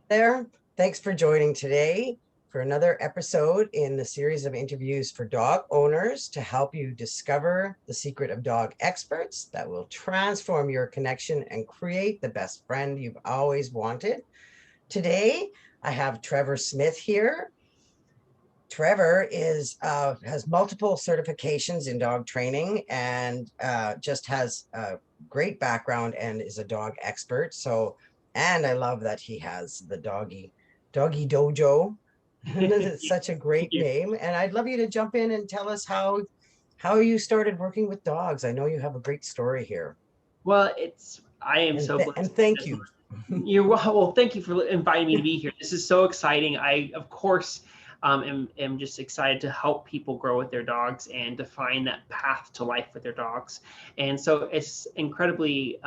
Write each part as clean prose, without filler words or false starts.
There. Thanks for joining today for another episode in the series of interviews for dog owners to help you discover the secret of dog experts that will transform your connection and create the best friend you've always wanted. Today, I have Trevor Smith here. Trevor has multiple certifications in dog training and just has a great background and is a dog expert. And I love that he has the doggy dojo. It's such a Thank great you. name. And I'd love you to jump in and tell us how you started working with dogs. I know you have a great story here. Well, I am And so blessed. thank you. Well, thank you for inviting me to be here. This is so exciting. I, of course, am just excited to help people grow with their dogs and to find that path to life with their dogs. And so it's incredibly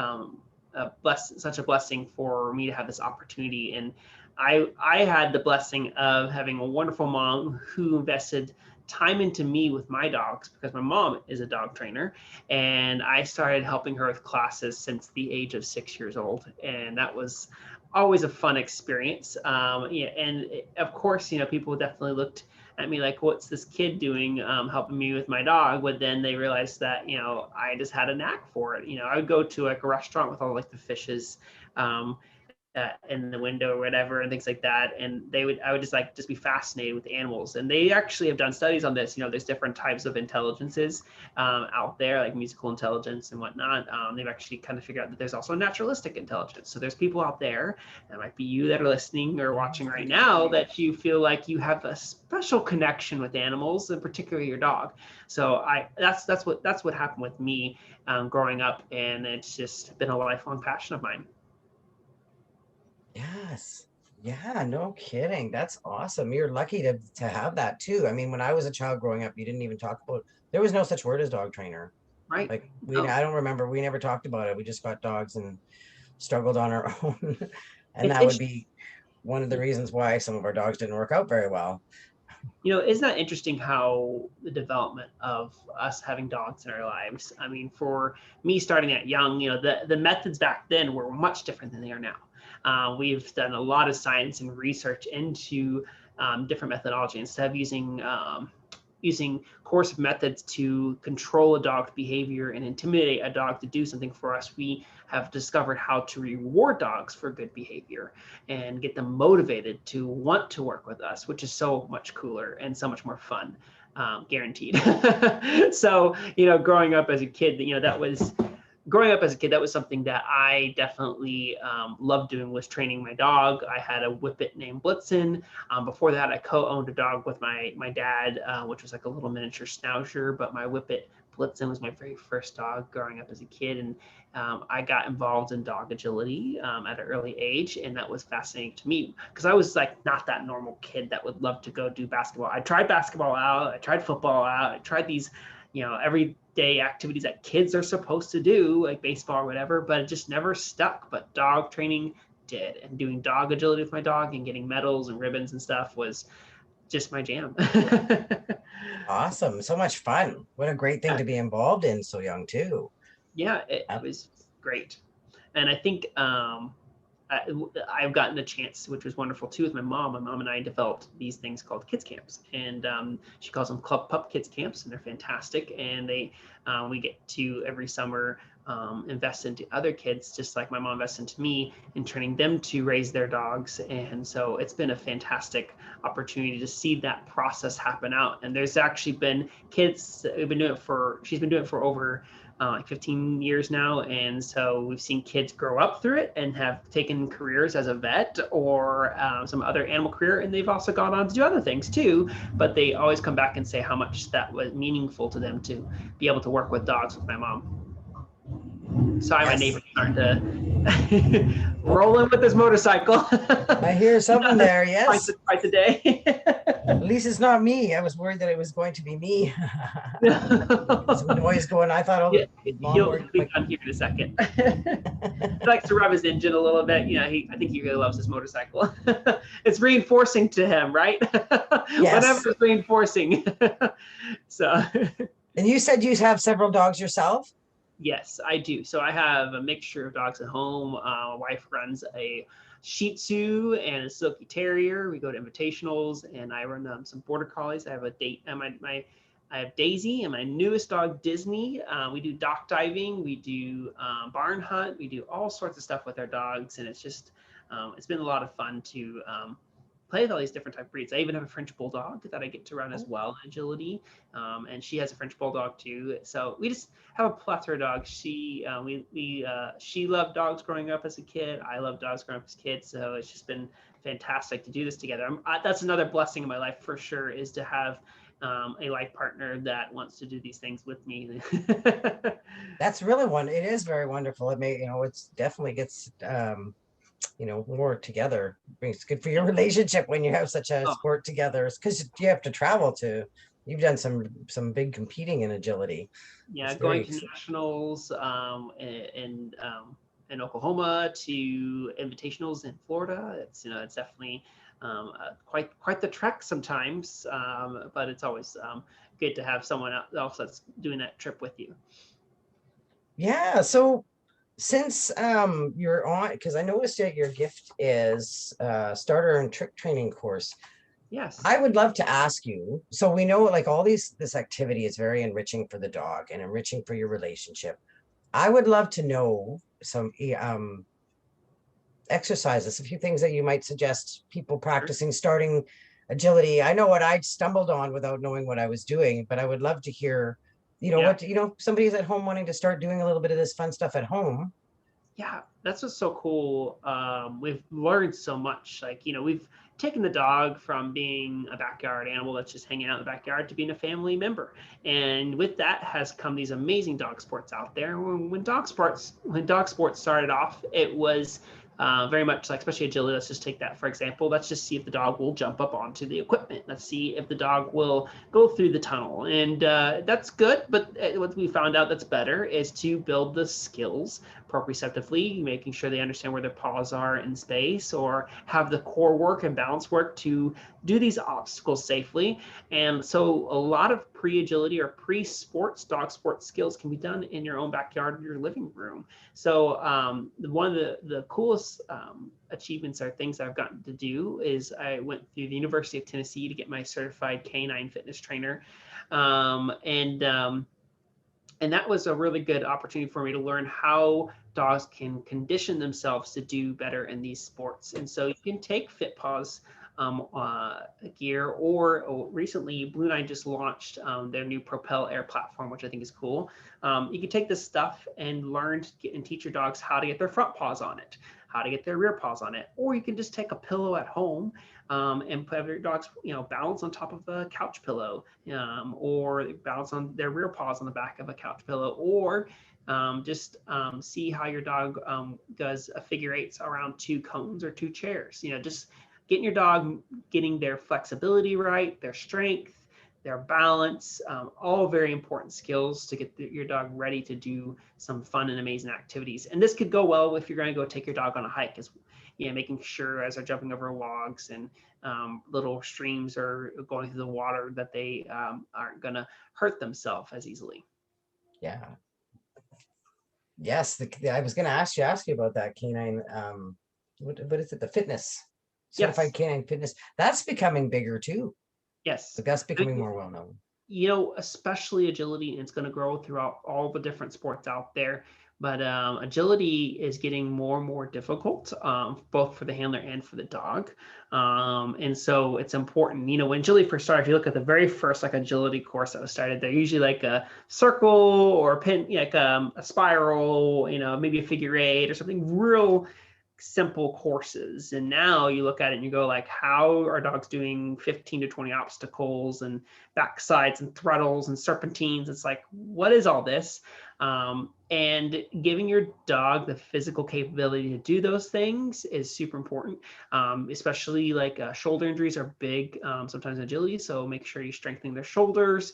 such a blessing for me to have this opportunity. And I had the blessing of having a wonderful mom who invested time into me with my dogs because my mom is a dog trainer, and I started helping her with classes since the age of 6 years old, and that was always a fun experience. Yeah, and of course, people definitely looked at me like, "What's this kid doing, helping me with my dog?" But then they realized that I just had a knack for it. I would go to like a restaurant with all like the fishes. In the window or whatever and things like that, and I would just be fascinated with animals. And they actually have done studies on this. There's different types of intelligences out there, like musical intelligence and whatnot. They've actually kind of figured out that there's also naturalistic intelligence. So there's people out there, that might be you that are listening or watching right now, that you feel like you have a special connection with animals, and particularly your dog. So that's what happened with me growing up, and it's just been a lifelong passion of mine. Yes. Yeah, no kidding. That's awesome. You're lucky to have that too. I mean, when I was a child growing up, you didn't even talk about there was no such word as dog trainer. Right. Like No. I don't remember, we never talked about it. We just got dogs and struggled on our own. And It's that would interesting. be one of the reasons why some of our dogs didn't work out very well. Isn't that interesting how the development of us having dogs in our lives? I mean, for me starting at young, the methods back then were much different than they are now. We've done a lot of science and research into different methodology. Instead of using coercive methods to control a dog's behavior and intimidate a dog to do something for us, we have discovered how to reward dogs for good behavior and get them motivated to want to work with us, which is so much cooler and so much more fun, guaranteed. So, growing up as a kid, that was something that I definitely loved doing, was training my dog. I had a whippet named Blitzen. Before that, I co-owned a dog with my dad, which was like a little miniature schnauzer, but my whippet Blitzen was my very first dog growing up as a kid. And I got involved in dog agility at an early age, and that was fascinating to me because I was like not that normal kid that would love to go do basketball. I tried basketball out, I tried football out, I tried these everyday activities that kids are supposed to do, like baseball or whatever, but it just never stuck. But dog training did, and doing dog agility with my dog and getting medals and ribbons and stuff was just my jam. Awesome. So much fun. What a great thing Yeah, to be involved in so young too. yeah, it Uh, was great. And I think I, I've gotten a chance, which was wonderful too, with my mom. My mom and I developed these things called kids camps, and she calls them Club Pup Kids Camps, and they're fantastic. And we get to every summer invest into other kids, just like my mom invests into me, in training them to raise their dogs. And so it's been a fantastic opportunity to see that process happen out. And there's actually been kids that she's been doing it for over like 15 years now. And so we've seen kids grow up through it and have taken careers as a vet or some other animal career. And they've also gone on to do other things too. But they always come back and say how much that was meaningful to them to be able to work with dogs with my mom. Sorry, my yes. neighbor's starting to roll in with this motorcycle. I hear something there. twice, Yes. twice a day. At least it's not me. I was worried that it was going to be me. Some noise going. I thought, oh, Yeah, the he'll lawnmower. be done here in a second. He likes to rub his engine a little bit. I think he really loves his motorcycle. It's reinforcing to him, right? Yes. Whatever is reinforcing. So And you said you have several dogs yourself? Yes, I do. So I have a mixture of dogs at home. My wife runs a Shih Tzu and a Silky Terrier. We go to invitationals, and I run some Border Collies. I have a date. I have Daisy and my newest dog Disney. We do dock diving. We do barn hunt. We do all sorts of stuff with our dogs, and it's been a lot of fun to play with all these different type of breeds. I even have a French Bulldog that I get to run as well in agility, and she has a French Bulldog too. So we just have a plethora of dogs. She loved dogs growing up as a kid. I love dogs growing up as a kid. So it's just been fantastic to do this together. That's another blessing in my life for sure, is to have a life partner that wants to do these things with me. That's really it is very wonderful. It may, it's definitely gets, more together. It's good for your relationship when you have such a Oh, sport together, because you have to travel to, you've done some big competing in agility. yeah, It's going very, to nationals in Oklahoma to invitationals in Florida. It's definitely quite the trek sometimes, but it's always good to have someone else that's doing that trip with you. yeah. So since you're on, because I noticed that your gift is starter and trick training course. Yes. I would love to ask you, so we know like all this activity is very enriching for the dog and enriching for your relationship. I would love to know some exercises, a few things that you might suggest people practicing starting agility. I know what I stumbled on without knowing what I was doing, but I would love to hear, Yeah. somebody's at home wanting to start doing a little bit of this fun stuff at home. Yeah, that's what's so cool. We've learned so much. Like, we've taken the dog from being a backyard animal that's just hanging out in the backyard to being a family member. And with that has come these amazing dog sports out there. When dog sports started off, it was very much like, especially agility. Let's just take that for example. Let's just see if the dog will jump up onto the equipment. Let's see if the dog will go through the tunnel. And that's good, but what we found out that's better is to build the skills proprioceptively, making sure they understand where their paws are in space, or have the core work and balance work to do these obstacles safely. And so a lot of pre-agility or pre-sports dog sports skills can be done in your own backyard or your living room. So one of the coolest achievements or things I've gotten to do is I went through the University of Tennessee to get my Certified Canine Fitness Trainer. And that was a really good opportunity for me to learn how dogs can condition themselves to do better in these sports. And so you can take FitPaws gear, or recently Blue Nine just launched their new Propel Air platform, which I think is cool. You can take this stuff and learn and teach your dogs how to get their front paws on it, how to get their rear paws on it, or you can just take a pillow at home and have your dogs, balance on top of a couch pillow, or balance on their rear paws on the back of a couch pillow, or just see how your dog does a figure eights around two cones or two chairs. Just getting your dog, getting their flexibility right, their strength, their balance, all very important skills to get your dog ready to do some fun and amazing activities. And this could go well if you're going to go take your dog on a hike, as making sure as they're jumping over logs and little streams or going through the water that they aren't going to hurt themselves as easily. Yeah. Yes, I was going to ask you about that canine. What is it? The fitness, Certified Canine Fitness. That's becoming bigger too. Yes. But that's becoming more well known. Especially agility, and it's going to grow throughout all the different sports out there. But agility is getting more and more difficult, both for the handler and for the dog. And so it's important, when agility first started, if you look at the very first agility course that was started, they're usually like a circle or a pin, like a spiral, maybe a figure eight or something real simple courses. And now you look at it and you go like, how are dogs doing 15 to 20 obstacles and backsides and thruddles and serpentines? It's like, what is all this? And giving your dog the physical capability to do those things is super important, especially like shoulder injuries are big sometimes in agility. So make sure you strengthen their shoulders.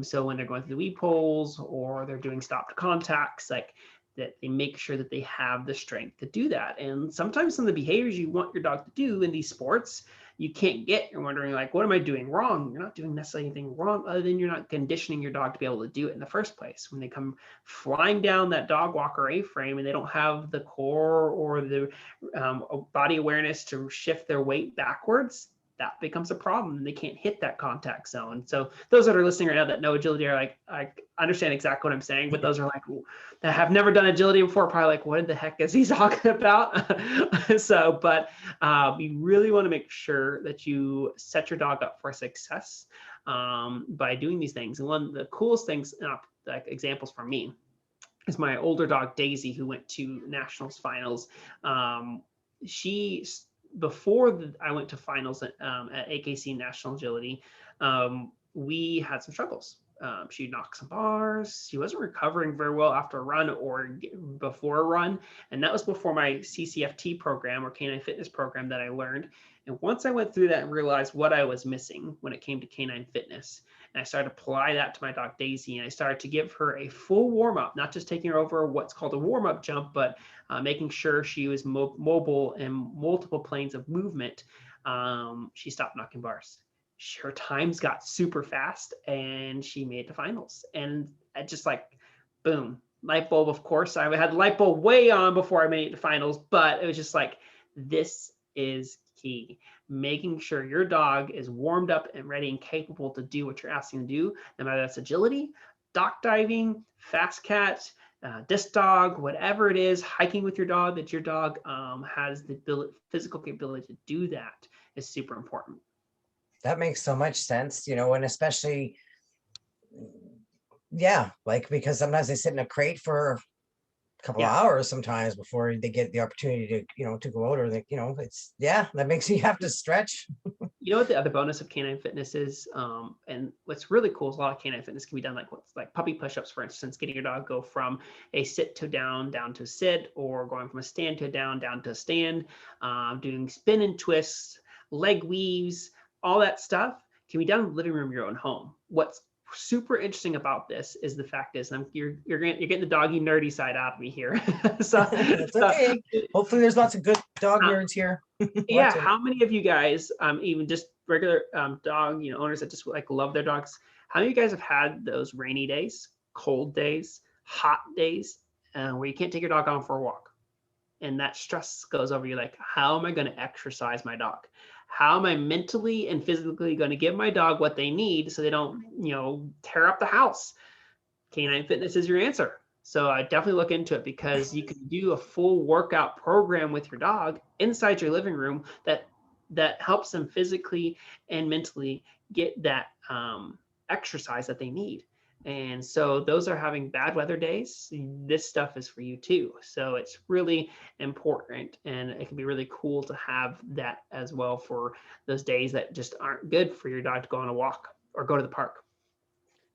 So when they're going through the weed poles or they're doing stopped contacts, like that they make sure that they have the strength to do that. And sometimes some of the behaviors you want your dog to do in these sports, you can't get. You're wondering, like, what am I doing wrong? You're not doing necessarily anything wrong, other than you're not conditioning your dog to be able to do it in the first place. When they come flying down that dog walker A-frame and they don't have the core or the body awareness to shift their weight backwards, that becomes a problem, and they can't hit that contact zone. So those that are listening right now that know agility are like, I understand exactly what I'm saying, but those are like, that have never done agility before, probably like, what the heck is he talking about? So, but you really want to make sure that you set your dog up for success by doing these things. And one of the coolest things, like examples for me, is my older dog Daisy, who went to nationals finals. Before I went to finals at AKC National Agility, we had some struggles. She knocked some bars. She wasn't recovering very well after a run or before a run. And that was before my CCFT program, or canine fitness program, that I learned. And once I went through that and realized what I was missing when it came to canine fitness, and I started to apply that to my dog Daisy, and I started to give her a full warm-up, not just taking her over what's called a warm-up jump, but making sure she was mobile in multiple planes of movement, she stopped knocking bars. Her times got super fast, and she made the finals. And I just like, boom, light bulb. Of course, I had the light bulb way on before I made it to finals, but it was just like, this is key. Making sure your dog is warmed up and ready and capable to do what you're asking to do, no matter that's agility, dock diving, fast cat, disc dog, whatever it is, hiking with your dog, that your dog has the physical capability to do that is super important. That makes so much sense, and especially, yeah, like, because sometimes they sit in a crate for a couple of hours sometimes before they get the opportunity to go out, or that makes you have to stretch. You know what the other bonus of canine fitness is, and what's really cool is a lot of canine fitness can be done like puppy push-ups, for instance, getting your dog go from a sit to down to sit, or going from a stand to a down to a stand, doing spin and twists, leg weaves, all that stuff can be done in the living room of your own home. What's super interesting about this is the fact is, you're getting the doggy nerdy side out of me here. So it's okay. Hopefully there's lots of good dog nerds here. Yeah, how many of you guys, even just regular dog owners that just like love their dogs, how many of you guys have had those rainy days, cold days, hot days, where you can't take your dog on for a walk, and that stress goes over you? Like, how am I going to exercise my dog? How am I mentally and physically going to give my dog what they need so they don't tear up the house? Canine fitness is your answer. So I definitely look into it, because you can do a full workout program with your dog inside your living room that helps them physically and mentally get that exercise that they need. And so those are having bad weather days, this stuff is for you too. So it's really important, and it can be really cool to have that as well for those days that just aren't good for your dog to go on a walk or go to the park.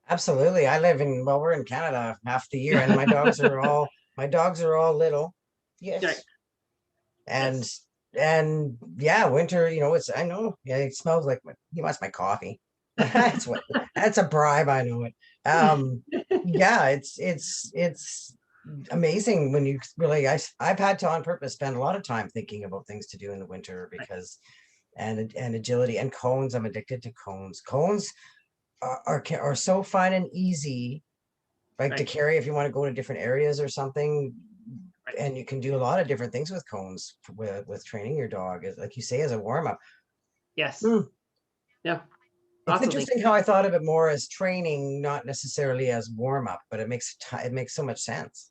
Absolutely. We're in Canada half the year, and my dogs are all little. Yes. Right. And yeah, winter, I know, yeah, it smells like, he wants my coffee. That's a bribe, I know it. Yeah, it's amazing when you really, I've had to on purpose spend a lot of time thinking about things to do in the winter, because and agility and cones. I'm addicted to cones. Cones are so fun and easy, like to carry if you want to go to different areas or something. And you can do a lot of different things with cones with training your dog, like you say, as a warm-up. Yes. Yeah. It's interesting how I thought of it more as training, not necessarily as warm-up, but it makes so much sense.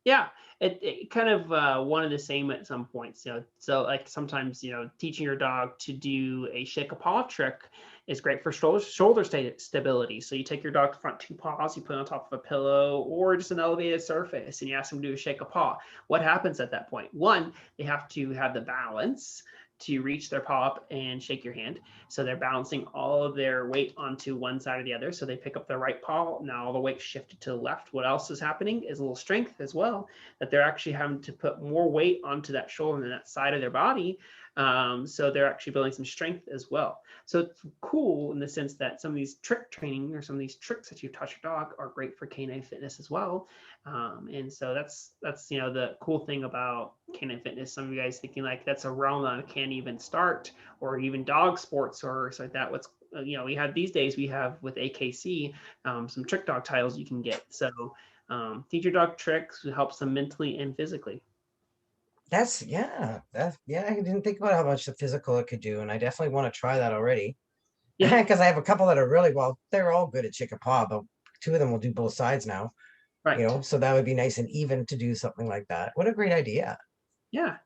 Yeah. It kind of one and the same at some points, so like sometimes, teaching your dog to do a shake a paw trick is great for shoulder stability. So you take your dog's front two paws, you put it on top of a pillow or just an elevated surface, and you ask them to do a shake a paw. What happens at that point? One, they have to have the balance to reach their paw up and shake your hand. So they're balancing all of their weight onto one side or the other. So they pick up their right paw. Now all the weight shifted to the left. What else is happening is a little strength as well, that they're actually having to put more weight onto that shoulder and that side of their body. So they're actually building some strength as well. So it's cool in the sense that some of these trick training or some of these tricks that you touch your dog are great for canine fitness as well. And so that's the cool thing about canine fitness. Some of you guys thinking like that's a realm that I can't even start, or even dog sports or something like that. What's we have these days, we have with AKC some trick dog titles you can get. So teach your dog tricks helps them mentally and physically. Yeah, I didn't think about how much the physical it could do, and I definitely want to try that already. Yeah, Because I have a couple that are really well, they're all good at chick a paw, but two of them will do both sides now, right. so that would be nice and even to do something like that. What a great idea. Yeah.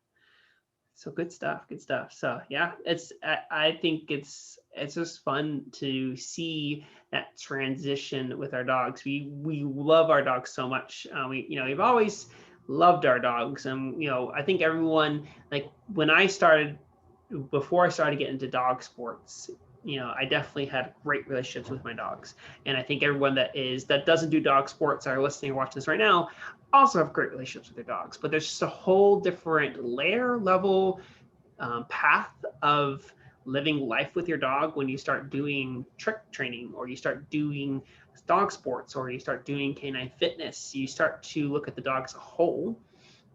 So good stuff, good stuff. So yeah, I think it's just fun to see that transition with our dogs. We love our dogs so much. We've always loved our dogs, and I think everyone, like when I started, before I started getting into dog sports, I definitely had great relationships with my dogs, and I think everyone that doesn't do dog sports are listening or watching this right now also have great relationships with their dogs. But there's just a whole different level, path of living life with your dog when you start doing trick training, or you start doing dog sports, or you start doing canine fitness. You start to look at the dog as a whole.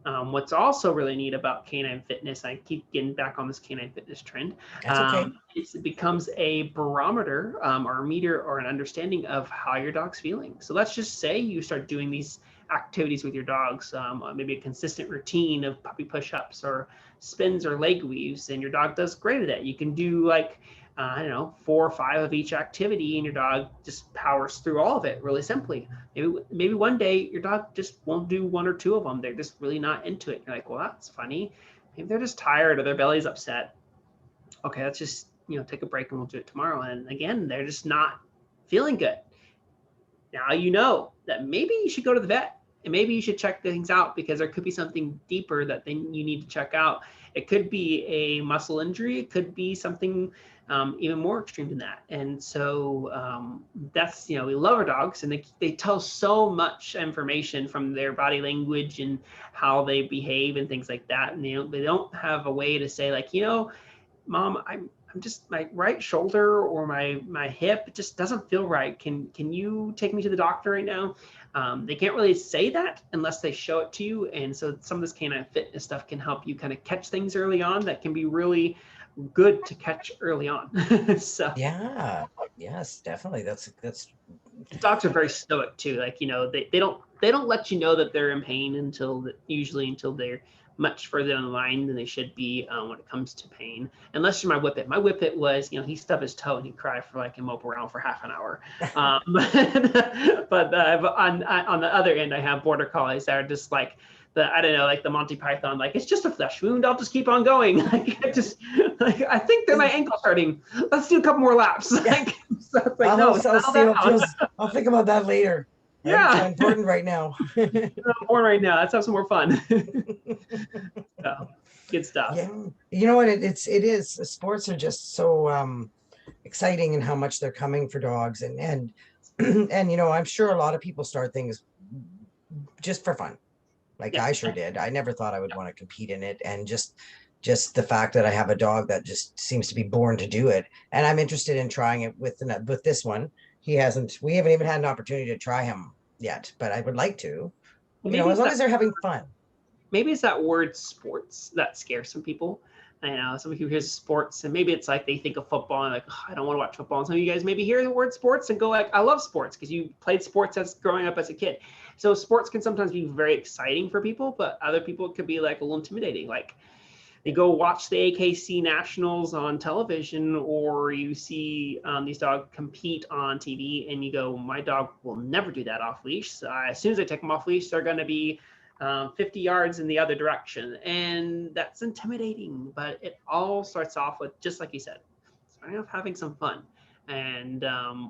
What's also really neat about canine fitness, I keep getting back on this canine fitness trend, That's okay. is it becomes a barometer, or a meter, or an understanding of how your dog's feeling. So let's just say you start doing these activities with your dogs, maybe a consistent routine of puppy push-ups or spins or leg weaves, and your dog does great at that. You can do like, I don't know, 4 or 5 of each activity, and your dog just powers through all of it really simply. Maybe one day your dog just won't do 1 or 2 of them. They're just really not into it. You're like, well, that's funny. Maybe they're just tired or their belly's upset. Okay, let's just take a break and we'll do it tomorrow. And again, they're just not feeling good. Now you know that maybe you should go to the vet, and maybe you should check things out, because there could be something deeper that then you need to check out. It could be a muscle injury. It could be something even more extreme than that. And so that's, we love our dogs, and they tell so much information from their body language and how they behave and things like that. And they don't have a way to say like, Mom, I'm just, my right shoulder or my hip just doesn't feel right. Can you take me to the doctor right now? They can't really say that unless they show it to you. And so some of this canine fitness stuff can help you kind of catch things early on that can be really good to catch early on. So Yeah, yes, definitely. That's dogs are very stoic too. Like, they don't let you know that they're in pain usually until they're much further down the line than they should be when it comes to pain. Unless you're my whippet. My whippet was, he stubbed his toe and he'd cry for like and mope around for half an hour. But on the other end, I have border collies that are just like I don't know, like the Monty Python, like it's just a flesh wound. I'll just keep on going. I think that my ankle's hurting. Let's do a couple more laps. Like, so it's like, no, I'll see how it down. feels. I'll think about that later. Yeah. I'm important right now. I'm born right now. Let's have some more fun. So, good stuff. Yeah, you know what? It is. Sports are just so exciting in how much they're coming for dogs, and and I'm sure a lot of people start things just for fun. Like Yeah. I sure did. I never thought I would want to compete in it, and just the fact that I have a dog that just seems to be born to do it, and I'm interested in trying it with this one. We haven't even had an opportunity to try him yet, but I would like to. Well, maybe As it's long that as they're having fun. maybe it's that word sports that scares some people. I know some people hear sports, and maybe it's like they think of football and like, oh, I don't want to watch football. And some of you guys maybe hear the word sports and go like, I love sports, because you played sports as growing up as a kid. So sports can sometimes be very exciting for people, but other people it could be like a little intimidating. Like you go watch the AKC Nationals on television, or you see these dogs compete on TV, and you go, my dog will never do that off leash. So as soon as I take them off leash, they're going to be 50 yards in the other direction. And that's intimidating, but it all starts off with, just like you said, starting off having some fun. And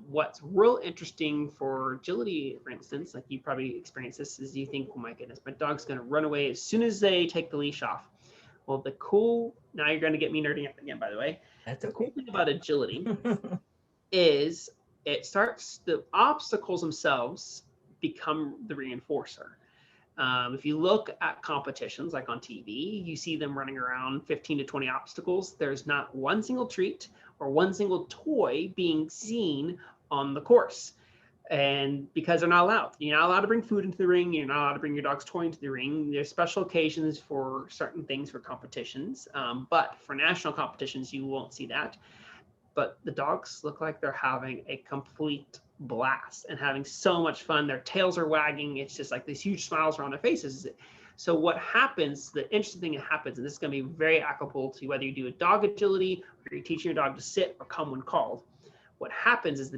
what's real interesting for agility, for instance, like you probably experience this, is you think, oh my goodness, my dog's going to run away as soon as they take the leash off. Well, now you're going to get me nerding up again, by the way. That's The okay. cool thing about agility is the obstacles themselves become the reinforcer. If you look at competitions like on TV, you see them running around 15 to 20 obstacles. There's not one single treat or one single toy being seen on the course. And because they're not allowed, you're not allowed to bring food into the ring. You're not allowed to bring your dog's toy into the ring. There's special occasions for certain things for competitions. But for national competitions, you won't see that. But the dogs look like they're having a complete blast and having so much fun. Their tails are wagging. It's just like these huge smiles around their faces. So what happens, the interesting thing that happens, and this is going to be very applicable to whether you do a dog agility or you're teaching your dog to sit or come when called. What happens is the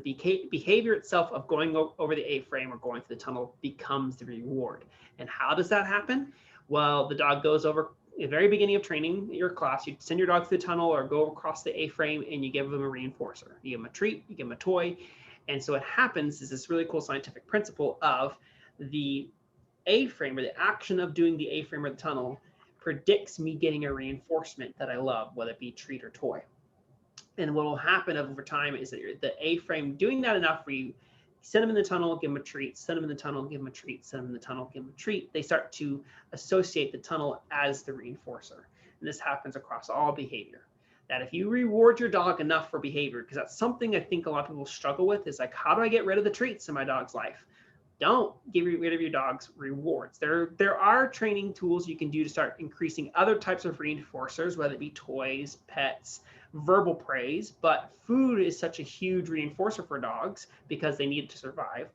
behavior itself of going over the A-frame or going through the tunnel becomes the reward. And how does that happen? Well, the dog goes over at the very beginning of training your class, you send your dog through the tunnel or go across the A-frame and you give them a reinforcer. You give them a treat, you give them a toy. And so what happens is this really cool scientific principle of the A-frame, or the action of doing the A-frame or the tunnel, predicts me getting a reinforcement that I love, whether it be treat or toy. And what will happen over time is that the A-frame doing that enough where you send them in the tunnel, give them a treat, send them in the tunnel, give them a treat, send them in the tunnel, give them a treat. They start to associate the tunnel as the reinforcer. And this happens across all behavior. That if you reward your dog enough for behavior, because that's something I think a lot of people struggle with, is like, how do I get rid of the treats in my dog's life? Don't get rid of your dog's rewards. There are training tools you can do to start increasing other types of reinforcers, whether it be toys, pets, verbal praise, but food is such a huge reinforcer for dogs because they need it to survive.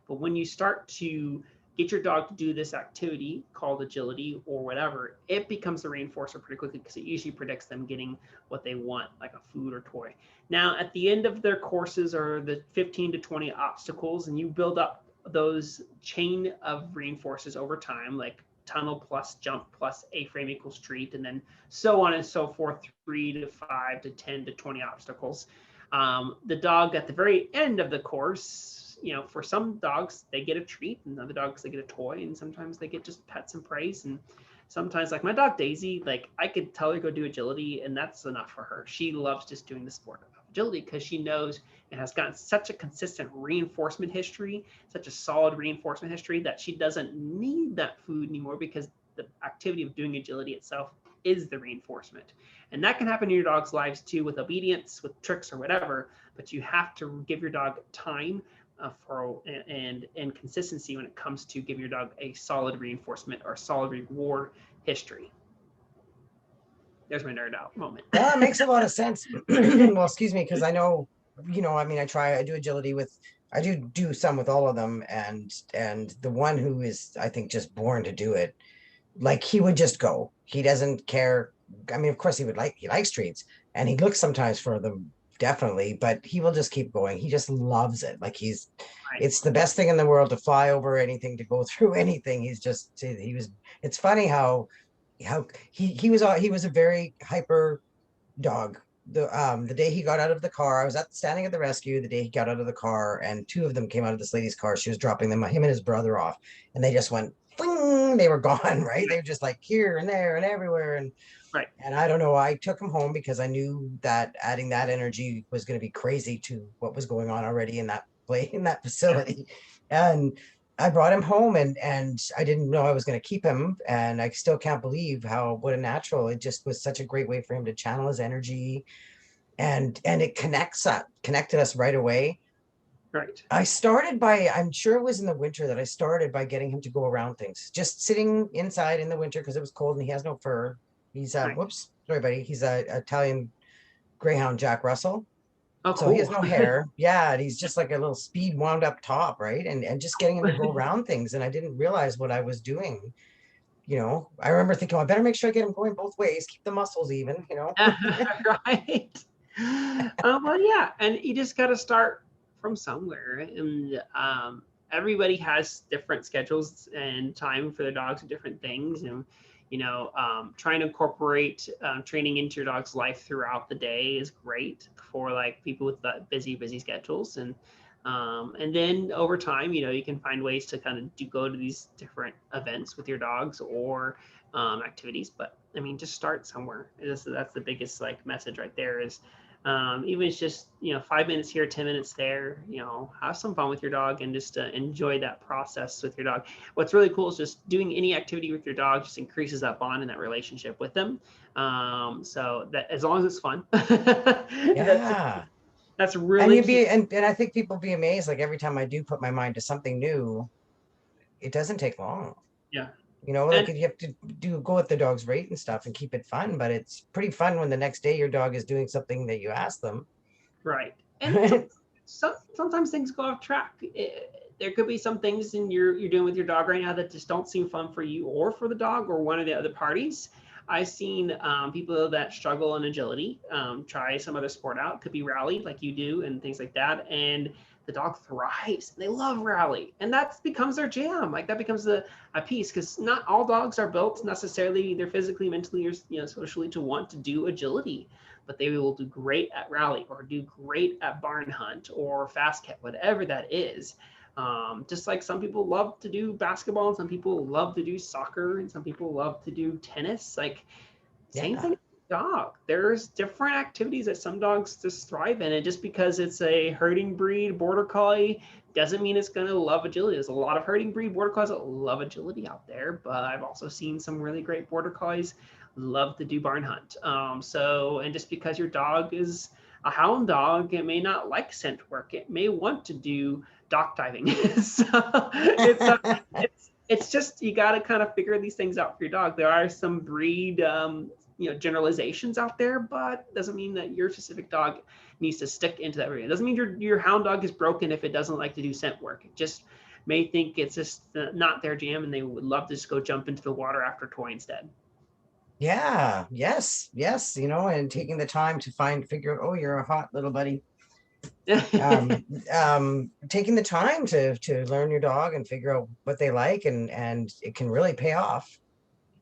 But when you start to get your dog to do this activity called agility or whatever, it becomes a reinforcer pretty quickly because it usually predicts them getting what they want, like a food or toy. Now, at the end of their courses are the 15 to 20 obstacles, and you build up those chain of reinforcers over time, like tunnel plus jump plus A-frame equals treat, and then so on and so forth, 3 to 5 to 10 to 20 obstacles. The dog at the very end of the course, for some dogs, they get a treat, and other dogs, they get a toy, and sometimes they get just pets and praise. And sometimes, like my dog Daisy, like I could tell her to go do agility, and that's enough for her. She loves just doing the sport of agility because she knows and has gotten such a consistent reinforcement history, such a solid reinforcement history, that she doesn't need that food anymore because the activity of doing agility itself is the reinforcement. And that can happen in your dog's lives too, with obedience, with tricks or whatever, but you have to give your dog time and consistency when it comes to giving your dog a solid reinforcement or solid reward history. There's my nerd out moment. Well, it makes a lot of sense. Well, excuse me, because I know, I do agility I do some with all of them, and the one who is, I think, just born to do it, like he would just go. He doesn't care. I mean, of course he likes treats, and he looks sometimes for them, definitely, but he will just keep going. He just loves it. Like it's the best thing in the world to fly over anything, to go through anything. It's funny how he was a very hyper dog. The day he got out of the car, I was standing at the rescue the day he got out of the car, and two of them came out of this lady's car. She was dropping him and his brother off, and they just went, bing, they were gone, right? They were just like here and there and everywhere. And right. And I don't know, I took him home because I knew that adding that energy was going to be crazy to what was going on already in that facility. And I brought him home, and I didn't know I was going to keep him. And I still can't believe what a natural, it just was such a great way for him to channel his energy. And it connected us right away. Right. I'm sure it was in the winter that I started by getting him to go around things, just sitting inside in the winter because it was cold and he has no fur. He's right. Whoops, sorry, buddy. He's a Italian Greyhound Jack Russell. Oh, cool. So he has no hair. Yeah, and he's just like a little speed wound up top, right? And just getting him to go around things. And I didn't realize what I was doing. I remember thinking, I better make sure I get him going both ways, keep the muscles even, Right. Well, yeah, and you just got to start from somewhere, and everybody has different schedules and time for their dogs and different things, and trying to incorporate training into your dog's life throughout the day is great for like people with busy schedules, and then over time, you can find ways to kind of go to these different events with your dogs or activities. But I mean, just start somewhere. That's the biggest message right there is even it's just 5 minutes here, 10 minutes there. Have some fun with your dog and just enjoy that process with your dog. What's really cool is just doing any activity with your dog just increases that bond and that relationship with them. So that as long as it's fun. Yeah. That's And really you'd key. be, and I think people be amazed, like every time I do put my mind to something new, it doesn't take long. Yeah. Like And you have to go with the dog's rate and stuff and keep it fun, but it's pretty fun when the next day your dog is doing something that you asked them. right. And sometimes things go off track. There could be some things in you're doing with your dog right now that just don't seem fun for you or for the dog or one of the other parties. I've seen people that struggle in agility try some other sport out. Could be rally like you do and things like that. And the dog thrives. They love rally, and that becomes their jam. Like that becomes a piece because not all dogs are built necessarily either physically, mentally, or socially to want to do agility, but they will do great at rally or do great at barn hunt or fast cat, whatever that is. Just like some people love to do basketball and some people love to do soccer and some people love to do tennis. Like same Yeah. thing with dog. There's different activities that some dogs just thrive in. And just because it's a herding breed border collie doesn't mean it's going to love agility. There's a lot of herding breed border collies that love agility out there, but I've also seen some really great border collies love to do barn hunt. And just because your dog is a hound dog, it may not like scent work. It may want to do dock diving. So it's just you got to kind of figure these things out for your dog. There are some breed generalizations out there, but doesn't mean that your specific dog needs to stick into that breed. It doesn't mean your hound dog is broken if it doesn't like to do scent work. It just may think it's just not their jam and they would love to just go jump into the water after toy instead. Yeah. Yes. Yes. And taking the time to figure out, oh, you're a hot little buddy. Taking the time to learn your dog and figure out what they like, and it can really pay off.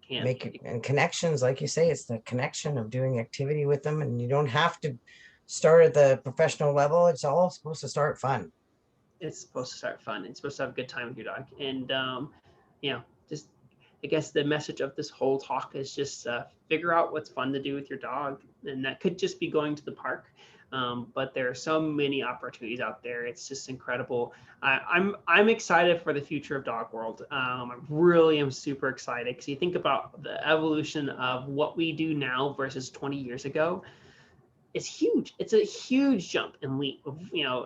Can Make it, and connections, like you say, it's the connection of doing activity with them, and you don't have to start at the professional level. It's all supposed to start fun. it's supposed to start fun. It's supposed to have a good time with your dog. And just I guess the message of this whole talk is just figure out what's fun to do with your dog, and that could just be going to the park. But there are so many opportunities out there. It's just incredible. I'm excited for the future of dog world. I really am super excited because you think about the evolution of what we do now versus 20 years ago. It's huge. It's a huge jump and leap.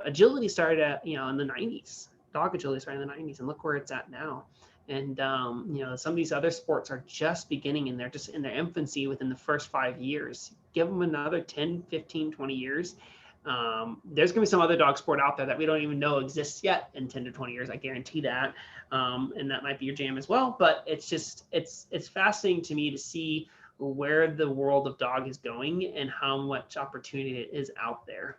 Agility started at in the 90s. Dog agility started in the 90s, and look where it's at now. And some of these other sports are just beginning, and they're just in their infancy within the first 5 years. Give them another 10, 15, 20 years. There's going to be some other dog sport out there that we don't even know exists yet in 10 to 20 years. I guarantee that. And that might be your jam as well. But it's fascinating to me to see where the world of dog is going and how much opportunity it is out there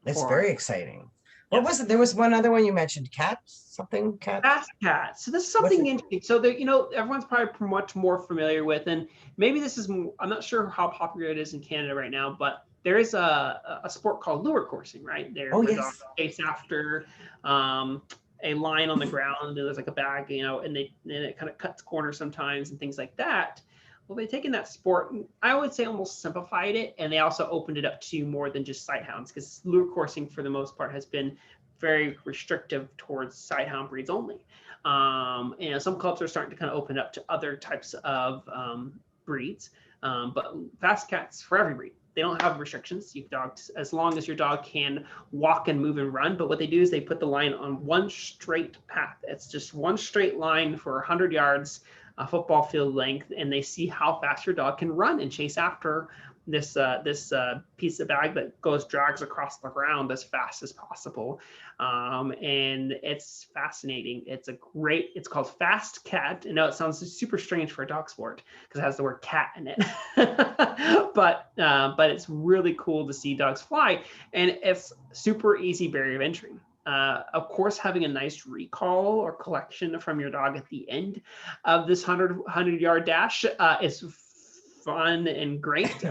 It's for very exciting. What was yes. it? There was one other one you mentioned, cat. Fast cat. So this is What's something it? interesting. So there, everyone's probably much more familiar with, and maybe this is, I'm not sure how popular it is in Canada right now, but there is a sport called lure coursing, right? There Oh, where dogs yes. chase after a line on the ground, and there's like a bag, and it kind of cuts corners sometimes and things like that. Well, they've taken that sport, and I would say almost simplified it, and they also opened it up to more than just sighthounds, because lure coursing for the most part has been very restrictive towards sighthound breeds only. Some clubs are starting to kind of open up to other types of breeds, but fast cats for every breed. They don't have restrictions. You dogs, as long as your dog can walk and move and run. But what they do is they put the line on one straight path. It's just one straight line for 100 yards, a football field length, and they see how fast your dog can run and chase after this piece of bag that drags across the ground as fast as possible. And it's fascinating. It's called Fast Cat. I know it sounds super strange for a dog sport because it has the word cat in it, but it's really cool to see dogs fly, and it's super easy barrier of entry. Of course, having a nice recall or collection from your dog at the end of this 100-yard dash is fun and great,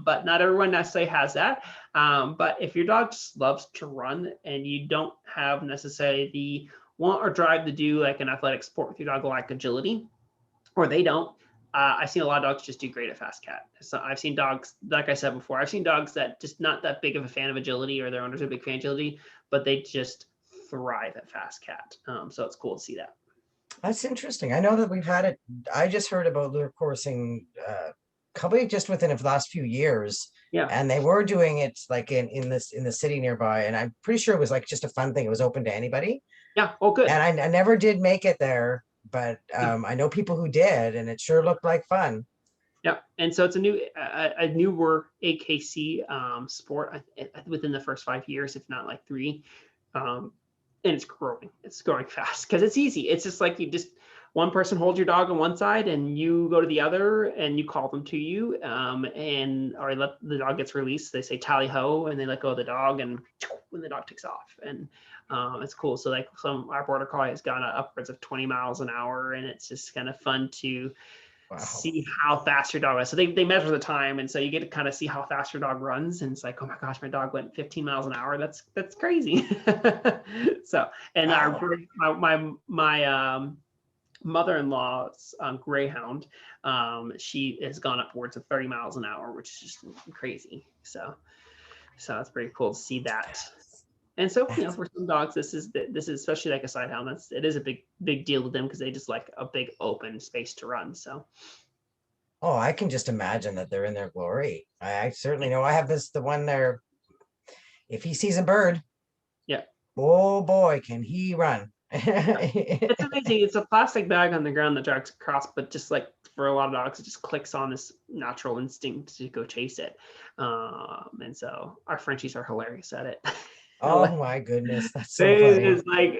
but not everyone necessarily has that. But if your dog just loves to run and you don't have necessarily the want or drive to do like an athletic sport with your dog like agility, or they don't, I've seen a lot of dogs just do great at fast cat. So I've seen dogs, like I said before, I've seen dogs that just not that big of a fan of agility, or their owners are a big fan of agility, but they just thrive at fast cat. So it's cool to see that. That's interesting. I know that we've had it. I just heard about lure coursing probably just within the last few years. Yeah. And they were doing it like in the city nearby. And I'm pretty sure it was like just a fun thing. It was open to anybody. Yeah. Oh, good. And I never did make it there, but Yeah. I know people who did, and it sure looked like fun. Yeah, and so it's a newer AKC sport within the first 5 years, if not like 3, and it's growing. It's growing fast because it's easy. It's just like one person holds your dog on one side, and you go to the other, and you call them to you, or the dog gets released. They say tally ho, and they let go of the dog, and when the dog takes off, and it's cool. So like our border collie has gone upwards of 20 miles an hour, and it's just kind of fun to see how fast your dog is. So they measure the time, and so you get to kind of see how fast your dog runs, and it's like, oh my gosh, my dog went 15 miles an hour. That's crazy. So, and my mother-in-law's greyhound, she has gone upwards of 30 miles an hour, which is just crazy. So it's pretty cool to see that. And so, for some dogs, this is especially like a sighthound. It is a big deal with them because they just like a big open space to run. So. Oh, I can just imagine that they're in their glory. I certainly know. I have the one there. If he sees a bird, yeah. Oh boy, can he run! It's amazing. It's a plastic bag on the ground that drags across, but just like for a lot of dogs, it just clicks on this natural instinct to go chase it. And so our Frenchies are hilarious at it. Oh my goodness, that's so funny. It's like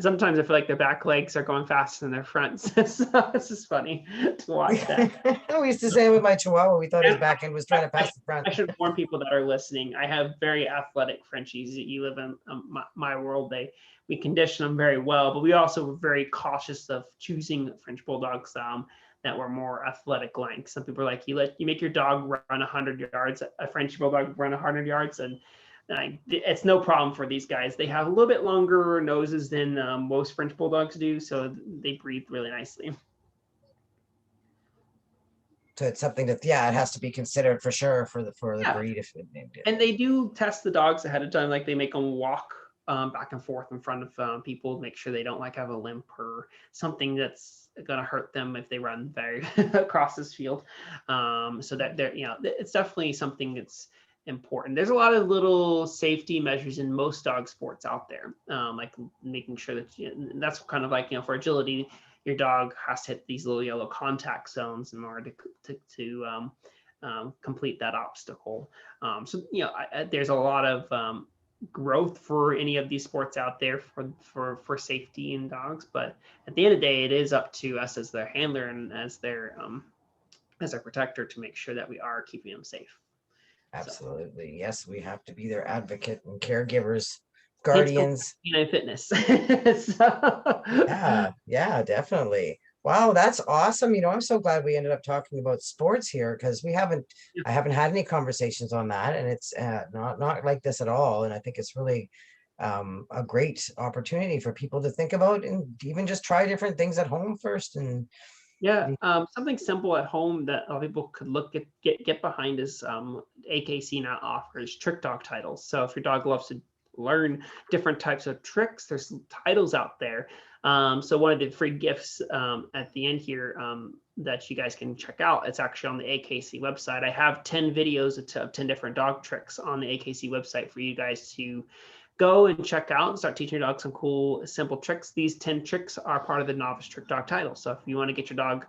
sometimes I feel like their back legs are going faster than their fronts. So it's just funny to watch that. We used to say it with my Chihuahua. We thought his back end was trying to pass the front. I should warn people that are listening. I have very athletic Frenchies. You live in my world. We condition them very well, but we also were very cautious of choosing French bulldogs that were more athletic length. Some people are like, you make your dog run 100 yards, a French bulldog run 100 yards, and it's no problem for these guys. They have a little bit longer noses than most French bulldogs do, so they breathe really nicely. So it's something that, it has to be considered for sure for the breed. And they do test the dogs ahead of time, like they make them walk back and forth in front of people, make sure they don't like have a limp or something that's going to hurt them if they run very across this field. So that it's definitely something that's important. There's a lot of little safety measures in most dog sports out there, like making sure that that's kind of like, for agility, your dog has to hit these little yellow contact zones in order to complete that obstacle. So there's a lot of growth for any of these sports out there for safety in dogs, but at the end of the day, it is up to us as their handler and as their protector to make sure that we are keeping them safe. Absolutely. So. Yes, we have to be their advocate and caregivers, guardians. Canine fitness. So. Yeah, definitely. Wow, that's awesome. I'm so glad we ended up talking about sports here because I haven't had any conversations on that, and it's not like this at all. And I think it's really a great opportunity for people to think about and even just try different things at home first. And something simple at home that a lot of people could get behind is AKC now offers trick dog titles. So if your dog loves to learn different types of tricks, there's titles out there. So one of the free gifts at the end here that you guys can check out, it's actually on the AKC website. I have 10 videos of 10 different dog tricks on the AKC website for you guys to go and check out and start teaching your dog some cool, simple tricks. These 10 tricks are part of the novice trick dog title. So if you want to get your dog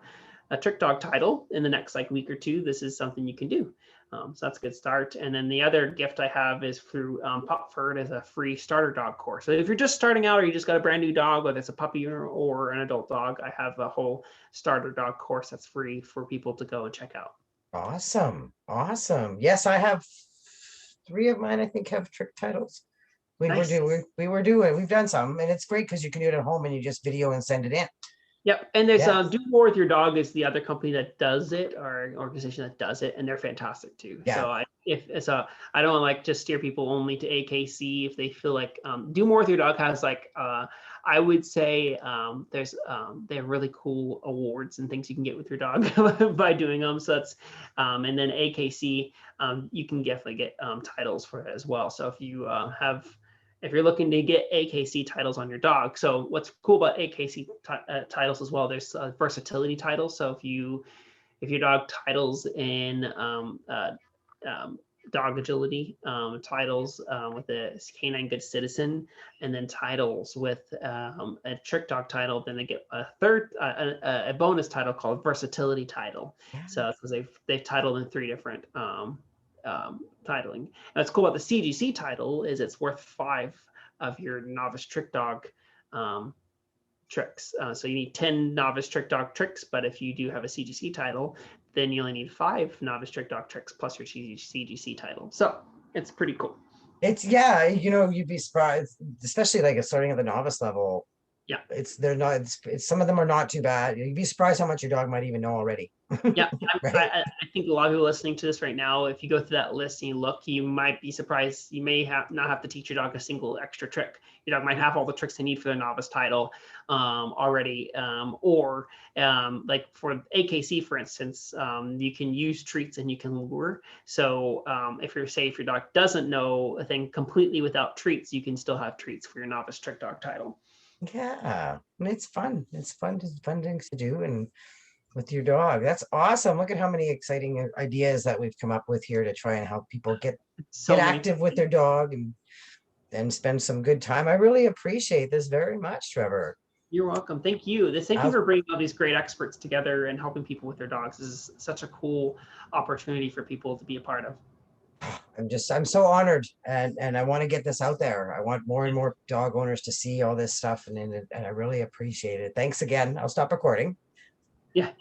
a trick dog title in the next week or two, this is something you can do. So that's a good start. And then the other gift I have is through Popford as a free starter dog course. So if you're just starting out or you just got a brand new dog, whether it's a puppy or an adult dog, I have a whole starter dog course that's free for people to go and check out. Awesome. Yes, I have 3 of mine, I think, have trick titles. We've done some, and it's great because you can do it at home and you just video and send it in. Yep, and there's Do More With Your Dog is the other company that does it, or an organization that does it, and they're fantastic too. Yeah. So I don't like to steer people only to AKC if they feel like Do More With Your Dog has I would say they have really cool awards and things you can get with your dog by doing them. So that's and then AKC you can definitely get titles for it as well. So if you have if you're looking to get AKC titles on your dog. So what's cool about AKC titles as well, there's versatility titles. So if your dog titles in dog agility, titles with a canine good citizen, and then titles with a trick dog title, then they get a third a bonus title called versatility title. So it's because they've titled in 3 different titling. And what's cool about the CGC title is it's worth 5 of your novice trick dog tricks. So you need 10 novice trick dog tricks, but if you do have a CGC title, then you only need 5 novice trick dog tricks plus your CGC title. So it's pretty cool. It's, yeah, you'd be surprised, especially like starting at the novice level. Yeah, they're not, it's some of them are not too bad. You'd be surprised how much your dog might even know already. Yeah, right? I think a lot of people listening to this right now, if you go through that list and you look, you might be surprised. You may not have to teach your dog a single extra trick. Your dog might have all the tricks they need for their novice title already, or like for AKC, for instance, you can use treats and you can lure. So if your dog doesn't know a thing completely without treats, you can still have treats for your novice trick dog title. Yeah, and it's fun. It's fun things to do and with your dog. That's awesome. Look at how many exciting ideas that we've come up with here to try and help people get active with their dog and spend some good time. I really appreciate this very much, Trevor. You're welcome. Thank you. Thank you for bringing all these great experts together and helping people with their dogs. This is such a cool opportunity for people to be a part of. I'm so honored, and I want to get this out there. I want more and more dog owners to see all this stuff, and I really appreciate it. Thanks again. I'll stop recording. Yeah.